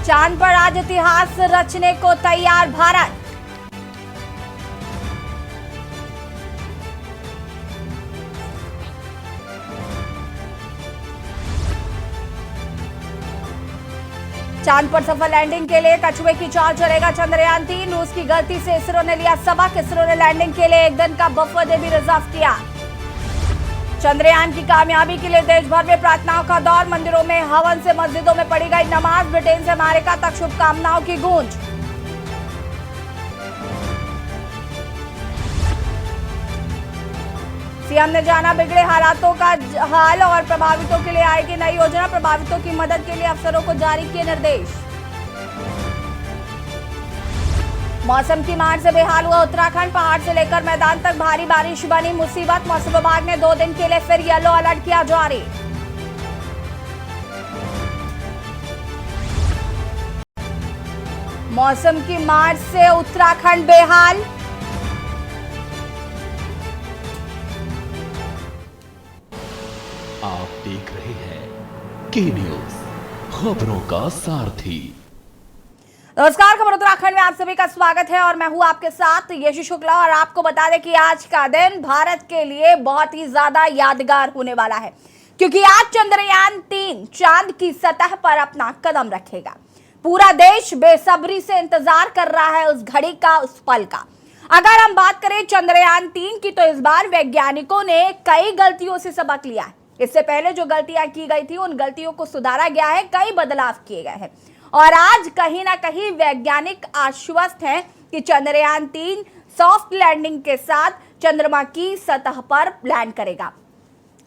चांद पर आज इतिहास रचने को तैयार भारत। चांद पर सफल लैंडिंग के लिए कछुए की चाल चलेगा चंद्रयान-3। रूस की गलती से इसरो ने लिया सबक। इसरो ने लैंडिंग के लिए एक दिन का बफर डे भी रिजर्व किया। चंद्रयान की कामयाबी के लिए देश भर में प्रार्थनाओं का दौर। मंदिरों में हवन से मस्जिदों में पढ़ी गई नमाज। ब्रिटेन से अमेरिका तक शुभकामनाओं की गूंज। सीएम ने जाना बिगड़े हालातों का हाल और प्रभावितों के लिए आएगी नई योजना। प्रभावितों की मदद के लिए अफसरों को जारी किए निर्देश। मौसम की मार से बेहाल हुआ उत्तराखंड। पहाड़ से लेकर मैदान तक भारी बारिश बनी मुसीबत। मौसम विभाग ने 2 दिन के लिए फिर येलो अलर्ट किया जारी। मौसम की मार से उत्तराखंड बेहाल। आप देख रहे हैं के न्यूज, खबरों का सारथी। नमस्कार, खबर उत्तराखंड में आप सभी का स्वागत है और मैं हूं आपके साथ यशु शुक्ला। और आपको बता दें कि आज का दिन भारत के लिए बहुत ही ज्यादा यादगार होने वाला है, क्योंकि आज चंद्रयान-3 चांद की सतह पर अपना कदम रखेगा। पूरा देश बेसब्री से इंतजार कर रहा है उस घड़ी का, उस पल का। अगर हम बात करें चंद्रयान-3 की, तो इस बार वैज्ञानिकों ने कई गलतियों से सबक लिया है। इससे पहले जो गलतियां की गई थी, उन गलतियों को सुधारा गया है, कई बदलाव किए गए हैं। और आज कहीं ना कहीं वैज्ञानिक आश्वस्त हैं कि चंद्रयान-3 सॉफ्ट लैंडिंग के साथ चंद्रमा की सतह पर लैंड करेगा।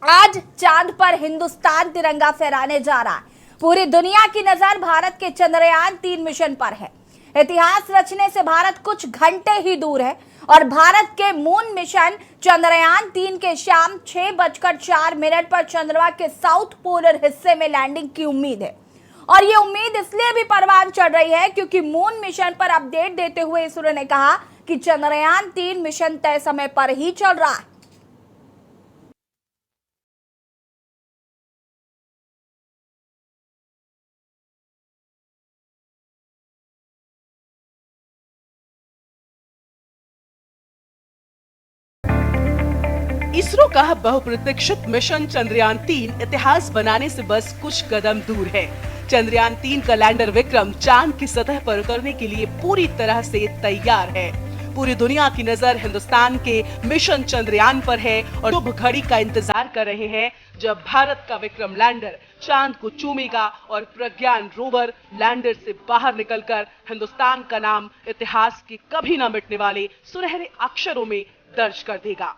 आज चांद पर हिंदुस्तान तिरंगा फहराने जा रहा है। पूरी दुनिया की नजर भारत के चंद्रयान-3 मिशन पर है। इतिहास रचने से भारत कुछ घंटे ही दूर है और भारत के मून मिशन चंद्रयान-3 के शाम 6:04 पर चंद्रमा के साउथ पोलर हिस्से में लैंडिंग की उम्मीद है। और ये उम्मीद इसलिए भी परवान चढ़ रही है क्योंकि मून मिशन पर अपडेट देते हुए इसरो ने कहा कि चंद्रयान-3 मिशन तय समय पर ही चल रहा है। इसरो का बहुप्रतीक्षित मिशन चंद्रयान-3 इतिहास बनाने से बस कुछ कदम दूर है। चंद्रयान-3 का लैंडर विक्रम चांद की सतह पर उतरने के लिए पूरी तरह से तैयार है। पूरी दुनिया की नजर हिंदुस्तान के मिशन चंद्रयान पर है और शुभ घड़ी का इंतजार कर रहे हैं जब भारत का विक्रम लैंडर चांद को चूमेगा और प्रज्ञान रोवर लैंडर से बाहर निकलकर हिंदुस्तान का नाम इतिहास के कभी न मिटने वाले सुनहरे अक्षरों में दर्ज कर देगा।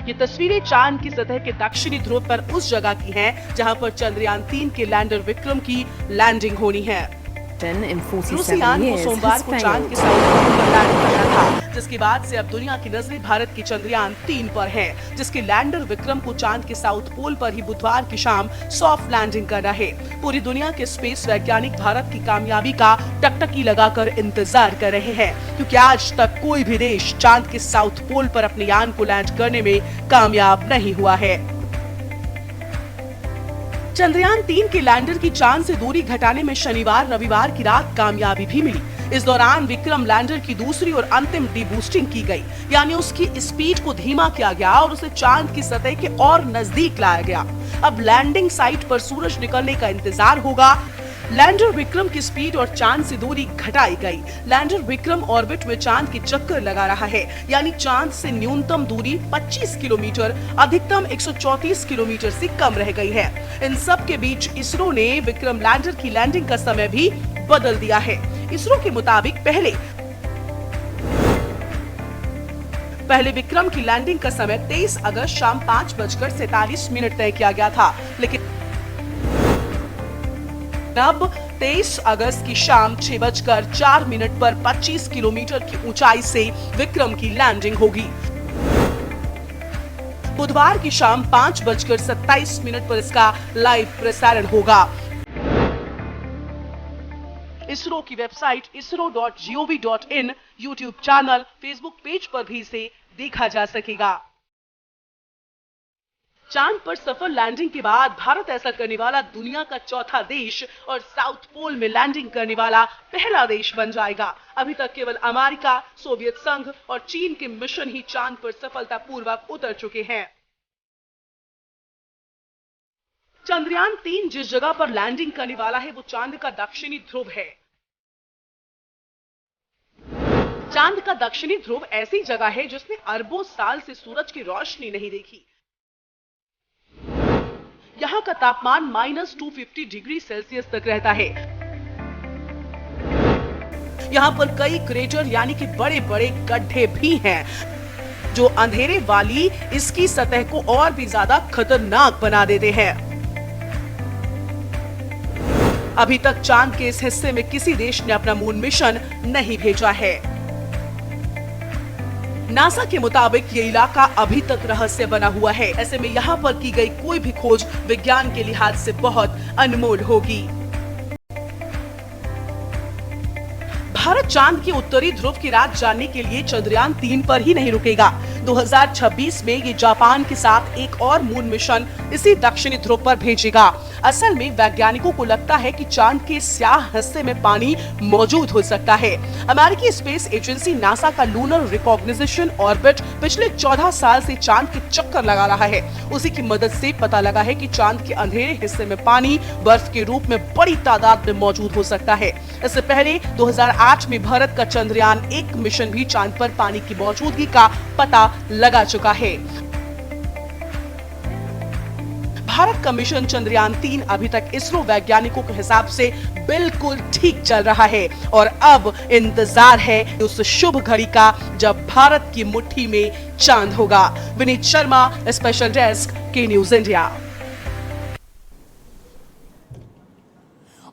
ये तस्वीरें चांद की सतह के दक्षिणी ध्रुव पर उस जगह की हैं जहां पर चंद्रयान-3 के लैंडर विक्रम की लैंडिंग होनी है। रूसी यान को सोमवार को चांद के साउथ पोल पर लैंड करना था, जिसके बाद से अब दुनिया की नजरें भारत के चंद्रयान-3 पर हैं, जिसके लैंडर विक्रम को चांद के साउथ पोल पर ही बुधवार की शाम सॉफ्ट लैंडिंग करना है। पूरी दुनिया के स्पेस वैज्ञानिक भारत की कामयाबी का टकटकी लगाकर इंतजार कर रहे हैं, क्योंकि आज तक कोई भी देश चांद के साउथ पोल पर अपने यान को लैंड करने में कामयाब नहीं हुआ है। चंद्रयान-3 के लैंडर की चांद से दूरी घटाने में शनिवार रविवार की रात कामयाबी भी मिली। इस दौरान विक्रम लैंडर की दूसरी और अंतिम डीबूस्टिंग की गई, यानी उसकी स्पीड को धीमा किया गया और उसे चांद की सतह के और नजदीक लाया गया। अब लैंडिंग साइट पर सूरज निकलने का इंतजार होगा। लैंडर विक्रम की स्पीड और चांद से दूरी घटाई गई। लैंडर विक्रम ऑर्बिट में चांद की चक्कर लगा रहा है, यानी चांद से न्यूनतम दूरी 25 किलोमीटर, अधिकतम 134 किलोमीटर से कम रह गई है। इन सब के बीच इसरो ने विक्रम लैंडर की लैंडिंग का समय भी बदल दिया है। इसरो के मुताबिक पहले विक्रम की लैंडिंग का समय 23 अगस्त शाम 5:47 तय किया गया था, लेकिन अब 23 अगस्त की शाम 6:04 पर 25 किलोमीटर की ऊंचाई से विक्रम की लैंडिंग होगी। बुधवार की शाम 5:27 पर इसका लाइव प्रसारण होगा। इसरो की website isro.gov.in, YouTube channel, Facebook page पर भी इसे देखा जा सकेगा। चांद पर सफल लैंडिंग के बाद भारत ऐसा करने वाला दुनिया का चौथा देश और साउथ पोल में लैंडिंग करने वाला पहला देश बन जाएगा। अभी तक केवल अमेरिका, सोवियत संघ और चीन के मिशन ही चांद पर सफलतापूर्वक उतर चुके हैं। चंद्रयान 3 जिस जगह पर लैंडिंग करने वाला है वो चांद का दक्षिणी ध्रुव है। चांद का दक्षिणी ध्रुव ऐसी जगह है जिसने अरबों साल से सूरज की रोशनी नहीं देखी। यहां का तापमान -250 डिग्री सेल्सियस तक रहता है। यहां पर कई क्रेटर यानी कि बड़े बड़े गड्ढे भी हैं जो अंधेरे वाली इसकी सतह को और भी ज्यादा खतरनाक बना देते हैं। अभी तक चांद के इस हिस्से में किसी देश ने अपना मून मिशन नहीं भेजा है। नासा के मुताबिक ये इलाका अभी तक रहस्य बना हुआ है। ऐसे में यहाँ पर की गई कोई भी खोज विज्ञान के लिहाज से बहुत अनमोल होगी। भारत चांद के उत्तरी ध्रुव की राज जानने के लिए चंद्रयान 3 पर ही नहीं रुकेगा। 2026 में ये जापान के साथ एक और मून मिशन इसी दक्षिणी ध्रुव पर भेजेगा। असल में वैज्ञानिकों को लगता है कि चांद के स्याह हिस्से में पानी मौजूद हो सकता है। अमेरिकी स्पेस एजेंसी नासा का लूनर रिकॉग्निशन ऑर्बिट पिछले 14 साल से चांद के चक्कर लगा रहा है। उसी की मदद से पता लगा है कि चांद के अंधेरे हिस्से में पानी बर्फ के रूप में बड़ी तादाद में मौजूद हो सकता है। इससे पहले 2008 में भारत का चंद्रयान 1 मिशन भी चांद पर पानी की मौजूदगी का पता लगा चुका है। भारत का मिशन चंद्रयान 3 अभी तक इसरो वैज्ञानिकों के हिसाब से बिल्कुल ठीक चल रहा है और अब इंतजार है उस शुभ घड़ी का जब भारत की मुट्ठी में चांद होगा। विनीत शर्मा, स्पेशल डेस्क, के न्यूज इंडिया।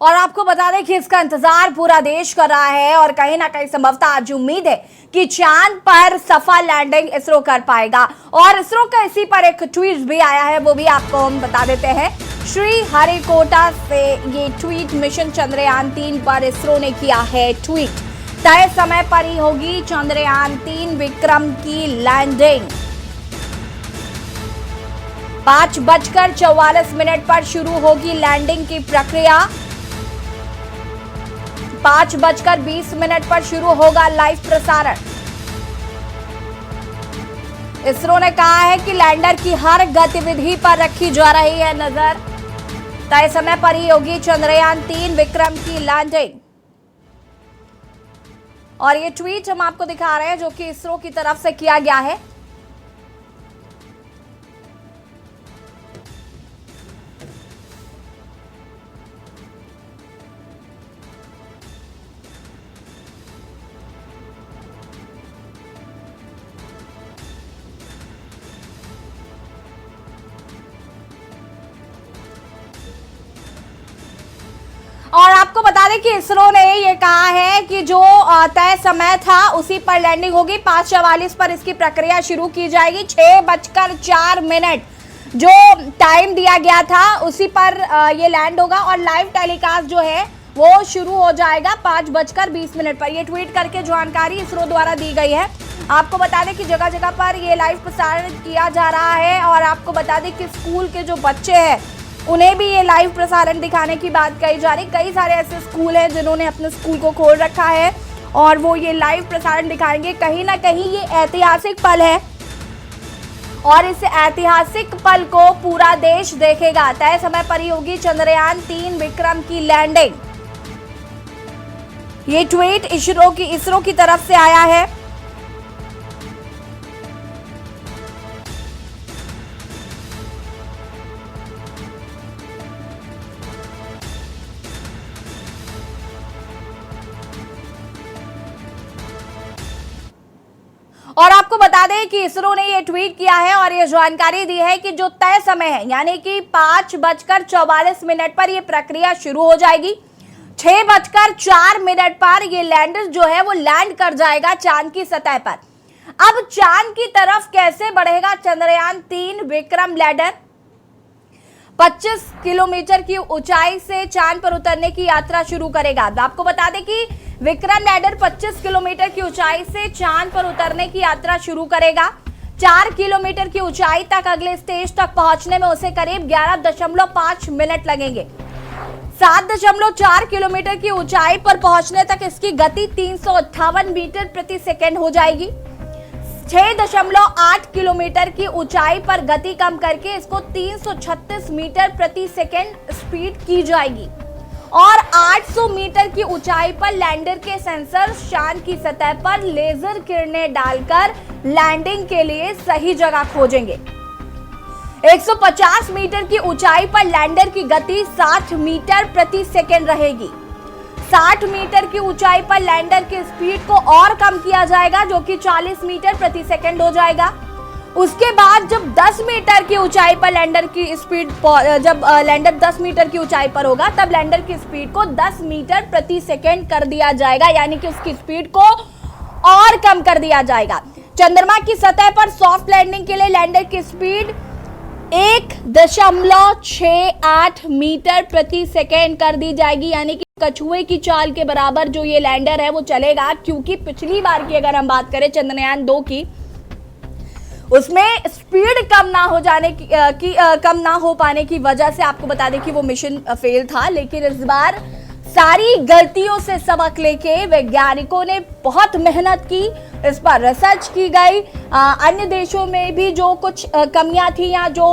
और आपको बता दें कि इसका इंतजार पूरा देश कर रहा है और कहीं ना कहीं संभवतः आज उम्मीद है कि चांद पर सफल लैंडिंग इसरो कर पाएगा। और इसरो का इसी पर एक ट्वीट भी आया है, वो भी आपको हम बता देते हैं। श्री हरिकोटा से ये ट्वीट मिशन चंद्रयान 3 पर इसरो ने किया है ट्वीट। तय समय पर ही होगी चंद्रयान 3 विक्रम की लैंडिंग। 5:44 पर शुरू होगी लैंडिंग की प्रक्रिया। 5:20 पर शुरू होगा लाइव प्रसारण। इसरो ने कहा है कि लैंडर की हर गतिविधि पर रखी जा रही है नजर। तय समय पर ही होगी चंद्रयान 3 विक्रम की लैंडिंग। और ये ट्वीट हम आपको दिखा रहे हैं जो कि इसरो की तरफ से किया गया है। और आपको बता दें कि इसरो ने ये कहा है कि जो तय समय था उसी पर लैंडिंग होगी। 5:44 पर इसकी प्रक्रिया शुरू की जाएगी। 6:04 जो टाइम दिया गया था उसी पर ये लैंड होगा और लाइव टेलीकास्ट जो है वो शुरू हो जाएगा 5:20 पर। ये ट्वीट करके जानकारी इसरो द्वारा दी गई है। आपको बता दें कि जगह जगह पर ये लाइव प्रसारण किया जा रहा है और आपको बता दें कि स्कूल के जो बच्चे हैं उन्हें भी ये लाइव प्रसारण दिखाने की बात कही जा रही। कई सारे ऐसे स्कूल हैं जिन्होंने अपने स्कूल को खोल रखा है और वो ये लाइव प्रसारण दिखाएंगे। कहीं ना कहीं ये ऐतिहासिक पल है और इस ऐतिहासिक पल को पूरा देश देखेगा। तय समय पर ही होगी चंद्रयान 3 विक्रम की लैंडिंग। ये ट्वीट इसरो की तरफ से आया है। और आपको बता दें कि इसरो ने ये ट्वीट किया है और ये जानकारी दी है कि जो तय समय है यानी कि 5:44 पर ये प्रक्रिया शुरू हो जाएगी। 6:04 पर ये लैंडर जो है वो लैंड कर जाएगा चांद की सतह पर। अब चांद की तरफ कैसे बढ़ेगा चंद्रयान 3 विक्रम लैंडर? 25 किलोमीटर की ऊंचाई से चांद पर उतरने की यात्रा शुरू करेगा। आपको बता दें कि विक्रम लैंडर 25 किलोमीटर की ऊंचाई से चांद पर उतरने की यात्रा शुरू करेगा। 4 किलोमीटर की ऊंचाई तक अगले स्टेज तक पहुंचने में उसे करीब 11.5 मिनट लगेंगे। 7.4 किलोमीटर की ऊंचाई पर पहुंचने तक इसकी गति 358 मीटर प्रति सेकंड हो जाएगी। 6.8 किलोमीटर की ऊंचाई पर गति कम करके इसको 336 मीटर प्रति सेकंड स्पीड की जाएगी और 800 मीटर की ऊंचाई पर लैंडर के सेंसर चांद की सतह पर लेजर किरणें डालकर लैंडिंग के लिए सही जगह खोजेंगे। 150 मीटर की ऊंचाई पर लैंडर की गति 60 मीटर प्रति सेकंड रहेगी। 60 मीटर की ऊंचाई पर लैंडर की स्पीड को और कम किया जाएगा जो कि 40 मीटर प्रति सेकंड हो जाएगा। उसके बाद जब 10 मीटर की ऊंचाई पर लैंडर की स्पीड जब लैंडर 10 मीटर की ऊंचाई पर होगा तब लैंडर की स्पीड को 10 मीटर प्रति सेकंड कर दिया जाएगा, यानी कि उसकी स्पीड को और कम कर दिया जाएगा। चंद्रमा की सतह पर सॉफ्ट लैंडिंग के लिए लैंडर की स्पीड 1.68 मीटर प्रति सेकेंड कर दी जाएगी, यानी कि कछुए की चाल के बराबर जो ये लैंडर है वो चलेगा। क्योंकि पिछली बार की अगर हम बात करें चंद्रयान 2 की, उसमें स्पीड कम ना हो जाने की कम ना हो पाने की वजह से आपको बता दें कि वो मिशन फेल था। लेकिन इस बार सारी गलतियों से सबक लेके वैज्ञानिकों ने बहुत मेहनत की, इस पर रिसर्च की गई। अन्य देशों में भी जो कुछ कमियां थी या जो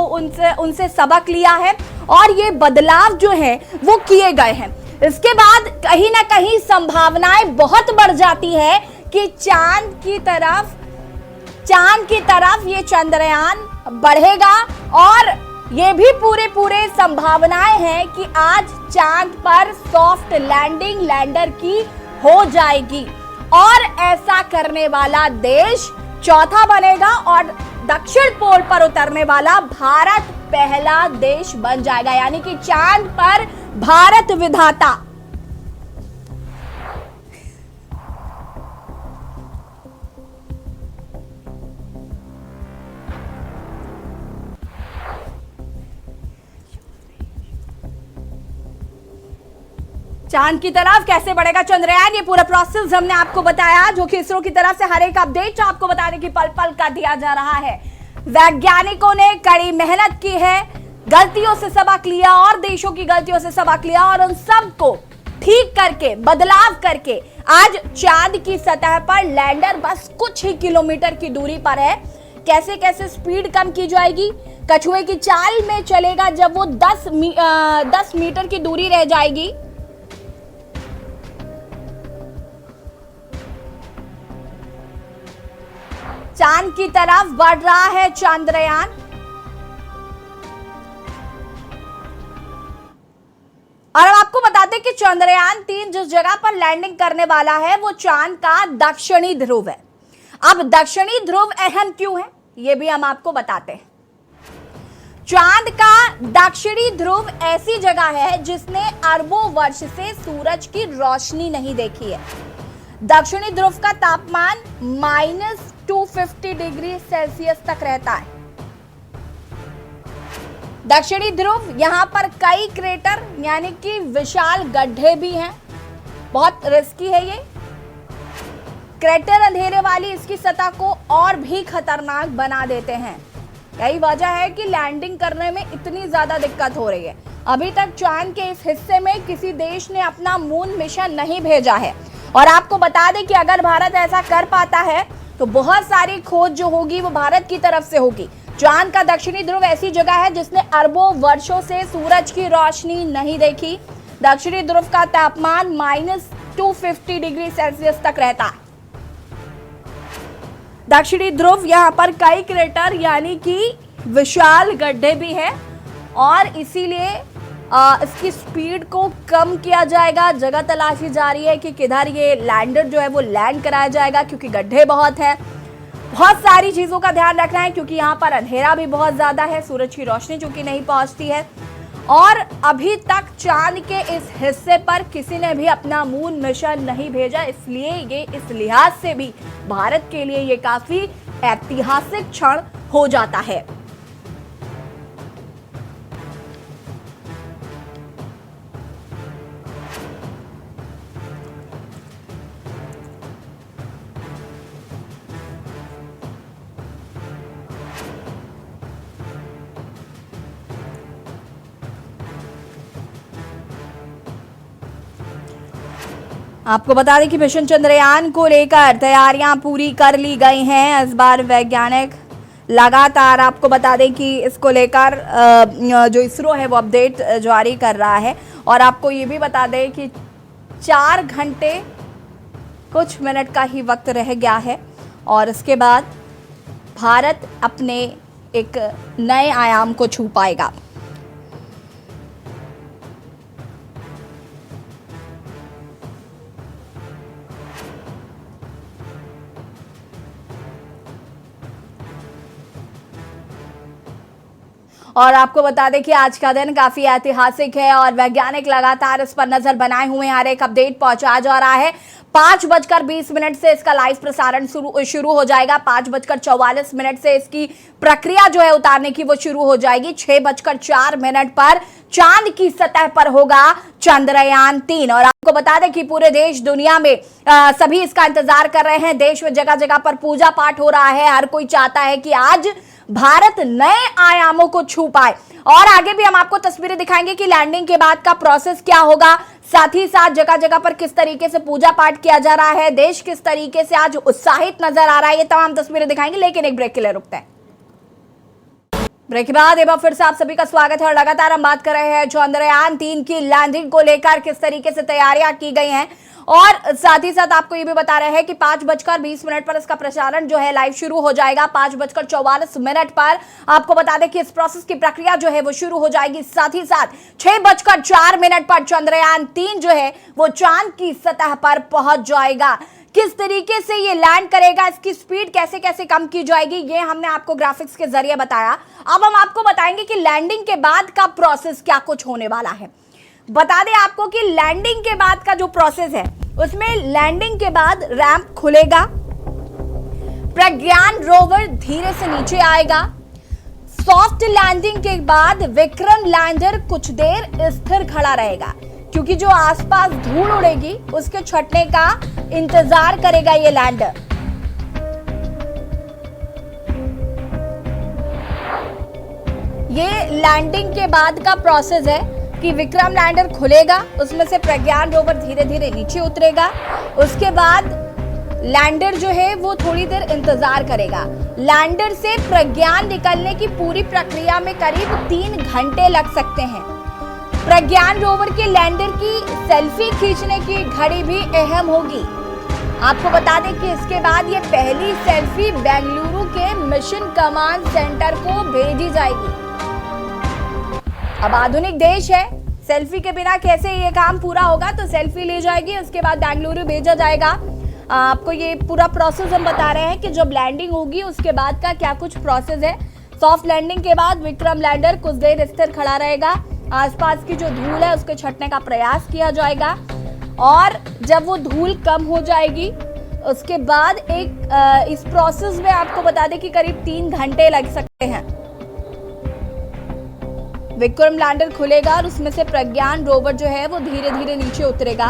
उनसे सबक लिया है और ये बदलाव जो है वो किए गए हैं। इसके बाद कहीं ना कहीं संभावनाएं बहुत बढ़ जाती है कि चांद की तरफ ये चंद्रयान बढ़ेगा और ये भी पूरे संभावनाएं हैं कि आज चांद पर सॉफ्ट लैंडिंग लैंडर की हो जाएगी और ऐसा करने वाला देश चौथा बनेगा और दक्षिण पोल पर उतरने वाला भारत पहला देश बन जाएगा, यानी कि चांद पर भारत विधाता। चांद की तरफ कैसे बढ़ेगा चंद्रयान, ये पूरा प्रोसेस हमने आपको बताया, जो कि इसरो की तरफ से हर एक अपडेट आपको बताने की पल पल का दिया जा रहा है। वैज्ञानिकों ने कड़ी मेहनत की है, गलतियों से सबक लिया और देशों की गलतियों से सबक लिया और उन सब को ठीक करके बदलाव करके आज चांद की सतह पर लैंडर बस कुछ ही किलोमीटर की दूरी पर है। कैसे कैसे स्पीड कम की जाएगी, कछुए की चाल में चलेगा जब वो 10 मीटर की दूरी रह जाएगी। चांद की तरफ बढ़ रहा है चंद्रयान और अब आपको बताते हैं कि चंद्रयान 3 जिस जगह पर लैंडिंग करने वाला है वो चांद का दक्षिणी ध्रुव है। अब दक्षिणी ध्रुव अहम क्यों है ये भी हम आपको बताते हैं। चांद का दक्षिणी ध्रुव ऐसी जगह है जिसने अरबों वर्ष से सूरज की रोशनी नहीं देखी है। दक्षिणी ध्रुव का तापमान -250 डिग्री सेल्सियस तक रहता है। दक्षिणी ध्रुव यहां पर कई क्रेटर यानी कि विशाल गड्ढे भी हैं। बहुत रिस्की है ये क्रेटर, अंधेरे वाली इसकी सतह को और भी खतरनाक बना देते हैं। यही वजह है कि लैंडिंग करने में इतनी ज्यादा दिक्कत हो रही है। अभी तक चांद के इस हिस्से में किसी देश ने अपना मून मिशन नहीं भेजा है और आपको बता दें कि अगर भारत ऐसा कर पाता है तो बहुत सारी खोज जो होगी वो भारत की तरफ से होगी। चांद का दक्षिणी ध्रुव ऐसी जगह है जिसने अरबों वर्षों से सूरज की रोशनी नहीं देखी। दक्षिणी ध्रुव का तापमान -250 डिग्री सेल्सियस तक रहता है। दक्षिणी ध्रुव यहाँ पर कई क्रेटर यानी कि विशाल गड्ढे भी हैं और इसीलिए इसकी स्पीड को कम किया जाएगा। जगह तलाशी जा रही है कि किधर ये लैंडर जो है वो लैंड कराया जाएगा, क्योंकि गड्ढे बहुत हैं। बहुत सारी चीज़ों का ध्यान रखना है क्योंकि यहाँ पर अंधेरा भी बहुत ज़्यादा है, सूरज की रोशनी चूंकि नहीं पहुँचती है और अभी तक चांद के इस हिस्से पर किसी ने भी अपना मून मिशन नहीं भेजा। इसलिए ये इस लिहाज से भी भारत के लिए ये काफ़ी ऐतिहासिक क्षण हो जाता है। आपको बता दें कि मिशन चंद्रयान को लेकर तैयारियां पूरी कर ली गई हैं। इस बार वैज्ञानिक लगातार, आपको बता दें कि इसको लेकर जो इसरो है वो अपडेट जारी कर रहा है। और आपको ये भी बता दें कि 4 घंटे कुछ मिनट का ही वक्त रह गया है और इसके बाद भारत अपने एक नए आयाम को छू पाएगा। और आपको बता दें कि आज का दिन काफी ऐतिहासिक है और वैज्ञानिक लगातार इस पर नजर बनाए हुए हैं। हर एक अपडेट पहुंचाया जा रहा है। 5:20 से इसका लाइव प्रसारण शुरू हो जाएगा। 5:44 से इसकी प्रक्रिया जो है उतारने की वो शुरू हो जाएगी। 6:04 पर चांद की सतह पर होगा चंद्रयान 3। और आपको बता दें कि पूरे देश दुनिया में सभी इसका इंतजार कर रहे हैं। देश में जगह जगह पर पूजा पाठ हो रहा है। हर कोई चाहता है कि आज भारत नए आयामों को छू पाए। और आगे भी हम आपको तस्वीरें दिखाएंगे कि लैंडिंग के बाद का प्रोसेस क्या होगा, साथ ही साथ जगह जगह पर किस तरीके से पूजा पाठ किया जा रहा है, देश किस तरीके से आज उत्साहित नजर आ रहा है। ये तमाम तस्वीरें दिखाएंगे, लेकिन एक ब्रेक के लिए रुकते हैं। ब्रेक के बाद एक बार फिर से आप सभी का स्वागत है और लगातार हम बात कर रहे हैं चंद्रयान 3 की लैंडिंग को लेकर किस तरीके से तैयारियां की गई हैं। और साथ ही साथ आपको ये भी बता रहे हैं कि 5:20 पर इसका प्रसारण जो है लाइव शुरू हो जाएगा। 5:44 पर आपको बता दें कि इस प्रोसेस की प्रक्रिया जो है वो शुरू हो जाएगी। साथ ही साथ 6:04 पर चंद्रयान 3 जो है वो चांद की सतह पर पहुंच जाएगा। किस तरीके से ये लैंड करेगा, इसकी स्पीड कैसे कैसे कम की जाएगी, ये हमने आपको ग्राफिक्स के जरिए बताया। अब हम आपको बताएंगे कि लैंडिंग के बाद का प्रोसेस क्या कुछ होने वाला है। बता दें आपको कि लैंडिंग के बाद का जो प्रोसेस है उसमें लैंडिंग के बाद रैंप खुलेगा, प्रज्ञान रोवर धीरे से नीचे आएगा। सॉफ्ट लैंडिंग के बाद विक्रम लैंडर कुछ देर स्थिर खड़ा रहेगा, क्योंकि जो आसपास धूल उड़ेगी उसके छटने का इंतजार करेगा ये लैंडर। ये लैंडिंग के बाद का प्रोसेस है कि विक्रम लैंडर खुलेगा, उसमें से प्रज्ञान रोवर धीरे धीरे नीचे उतरेगा। उसके बाद लैंडर जो है वो थोड़ी देर इंतजार करेगा। लैंडर से प्रज्ञान निकलने की पूरी प्रक्रिया में करीब 3 घंटे लग सकते हैं। प्रज्ञान रोवर के लैंडर की सेल्फी खींचने की घड़ी भी अहम होगी। आपको बता दें कि इसके बाद ये पहली सेल्फी बेंगलुरु के मिशन कमांड सेंटर को भेजी जाएगी। अब आधुनिक देश है, सेल्फी के बिना कैसे ये काम पूरा होगा, तो सेल्फी ले जाएगी, उसके बाद बेंगलुरु भेजा जाएगा। आपको ये पूरा प्रोसेस हम बता रहे हैं कि जब लैंडिंग होगी उसके बाद का क्या कुछ प्रोसेस है। सॉफ्ट लैंडिंग के बाद विक्रम लैंडर कुछ देर स्थिर खड़ा रहेगा, आसपास की जो धूल है उसके छटने का प्रयास किया जाएगा। और जब वो धूल कम हो जाएगी उसके बाद इस प्रोसेस में आपको बता दें कि करीब 3 घंटे लग सकते हैं। विक्रम लैंडर खुलेगा और उसमें से प्रज्ञान रोवर जो है वो धीरे धीरे नीचे उतरेगा।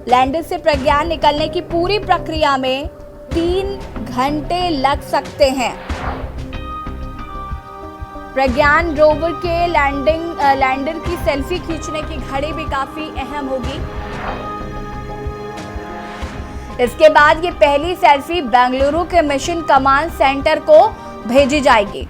लैंडर से प्रज्ञान निकलने की पूरी प्रक्रिया में 3 घंटे लग सकते हैं। प्रज्ञान रोवर के लैंडर की सेल्फी खींचने की घड़ी भी काफी अहम होगी। इसके बाद ये पहली सेल्फी बेंगलुरु के मिशन कमांड सेंटर को भेजी जाएगी।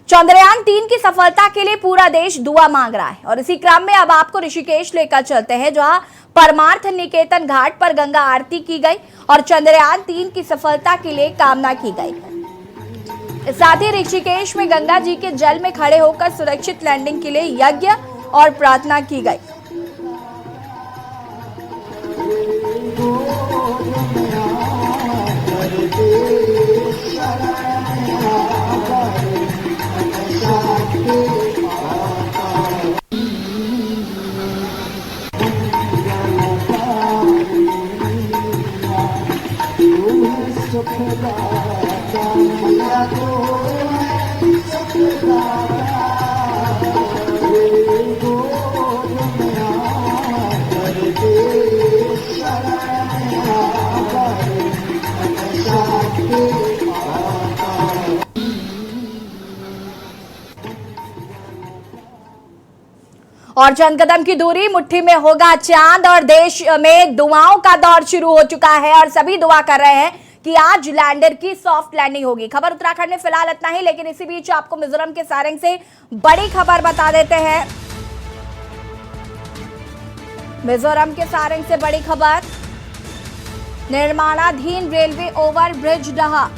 चंद्रयान 3 की सफलता के लिए पूरा देश दुआ मांग रहा है और इसी क्रम में अब आपको ऋषिकेश लेकर चलते हैं, जहां परमार्थ निकेतन घाट पर गंगा आरती की गई और चंद्रयान 3 की सफलता के लिए कामना की गई। साथ ही ऋषिकेश में गंगा जी के जल में खड़े होकर सुरक्षित लैंडिंग के लिए यज्ञ और प्रार्थना की गई। और चंद कदम की दूरी, मुट्ठी में होगा चांद और देश में दुआओं का दौर शुरू हो चुका है और सभी दुआ कर रहे हैं कि आज लैंडर की सॉफ्ट लैंडिंग होगी। खबर उत्तराखंड में फिलहाल इतना ही, लेकिन इसी बीच आपको मिजोरम के सारंग से बड़ी खबर बता देते हैं। मिजोरम के सारंग से बड़ी खबर, निर्माणाधीन रेलवे ओवर ब्रिज ढहा।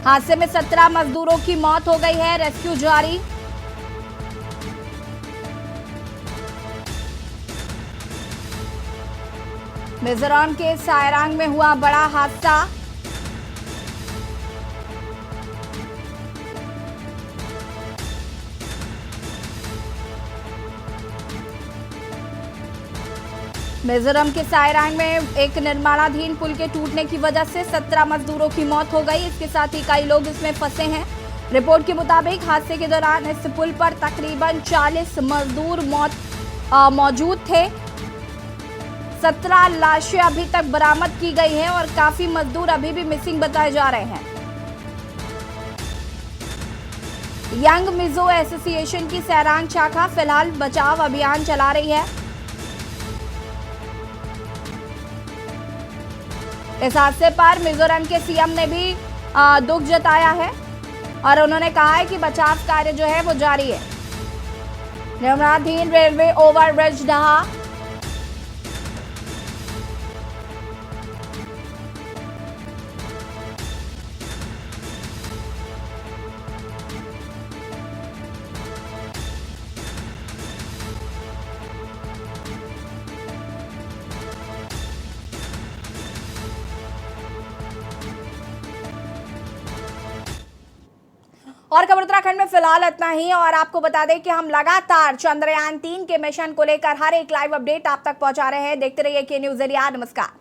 हादसे में 17 मजदूरों की मौत हो गई है, रेस्क्यू जारी। मिजोरम के सायरांग में हुआ बड़ा हादसा। मिजोरम के सायरांग में एक निर्माणाधीन पुल के टूटने की वजह से 17 मजदूरों की मौत हो गई। इसके साथ ही कई लोग इसमें फंसे हैं। रिपोर्ट के मुताबिक हादसे के दौरान इस पुल पर तकरीबन 40 मजदूर मौजूद थे। 17 लाशें अभी तक बरामद की गई हैं और काफी मजदूर अभी भी मिसिंग बताए जा रहे हैं। यंग मिजो एसोसिएशन की सैरांग शाखा फिलहाल बचाव अभियान चला रही है। इस हादसे पर मिजोरम के सीएम ने भी दुख जताया है और उन्होंने कहा है कि बचाव कार्य जो है वो जारी है। निर्माणाधीन रेलवे ओवरब्रिज ढहा। और खबर उत्तराखंड में फिलहाल इतना ही, और आपको बता दें कि हम लगातार चंद्रयान 3 के मिशन को लेकर हर एक लाइव अपडेट आप तक पहुंचा रहे हैं। देखते रहिए के न्यूज़ इंडिया। नमस्कार।